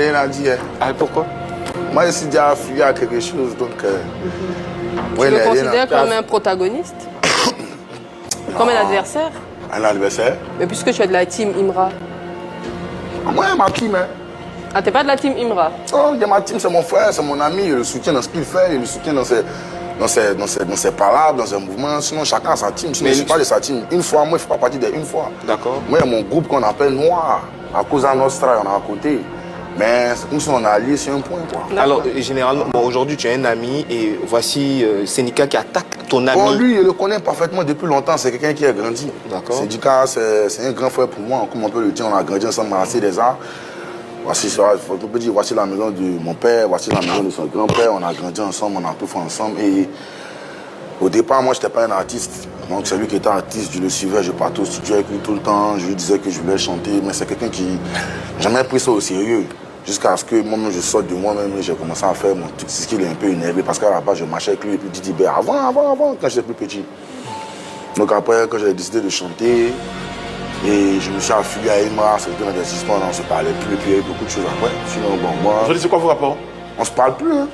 Rien à dire. Ah, pourquoi? Moi, je suis déjà affilié à quelque chose, donc... Tu le considères comme un protagoniste? Comme un adversaire? Un adversaire? Mais puisque tu es de la team Imra. Moi, ma team, hein. Ah, t'es pas de la team Imra? Oh, ma team, c'est mon frère, c'est mon ami, il le soutient dans ce qu'il fait, il le soutient dans ses paroles, dans ses mouvements. Sinon, chacun a sa team. Sinon, je ne suis pas de sa team. Une fois, moi, je ne fais pas partie d'une fois. D'accord. Moi, il y a mon groupe qu'on appelle Noir. À cause de Nostra, on est à côté. Mais c'est comme si on est alliés sur un point, quoi. Alors, généralement, bon, aujourd'hui, tu as un ami et voici Sénica qui attaque ton ami. Bon, lui, il le connaît parfaitement depuis longtemps. C'est quelqu'un qui a grandi. D'accord. Sénica, c'est un grand frère pour moi. Comme on peut le dire, on a grandi ensemble à des arts. Voici, on peut dire, voici la maison de mon père, voici la maison de son grand-père. On a grandi ensemble, on a tout fait ensemble. Et au départ, moi, je n'étais pas un artiste. Donc, c'est lui qui était artiste, je le suivais, je partais au studio avec lui tout le temps. Je lui disais que je voulais chanter. Mais c'est quelqu'un qui n'a jamais pris ça au sérieux. Jusqu'à ce que moi-même, je sorte de moi-même et j'ai commencé à faire mon truc. C'est ce qui est un peu énervé. Parce qu'à la base, je marchais avec lui et puis Didi, ben avant, quand j'étais plus petit. Donc après, quand j'ai décidé de chanter, et je me suis affilié à Imra, c'était dans des histoires, on ne se parlait plus, et puis il y a eu beaucoup de choses après. Sinon, bon, moi... Aujourd'hui, c'est quoi vos rapports? On se parle plus, hein.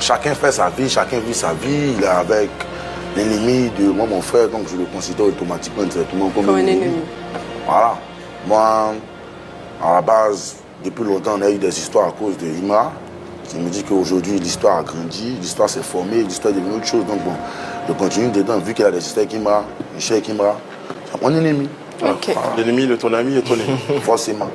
Chacun fait sa vie, chacun vit sa vie. Il est avec l'ennemi de moi, mon frère, donc je le considère automatiquement directement comme un ennemi. Voilà. Moi, à la base, depuis longtemps, on a eu des histoires à cause de Imra, qui me dit qu'aujourd'hui, l'histoire a grandi, l'histoire s'est formée, l'histoire est devenue autre chose. Donc bon, je continue dedans, vu qu'il a des histoires avec Imra, Michel avec Imra, c'est mon ennemi. Ok. L'ennemi de ton ami est ton ennemi. Forcément.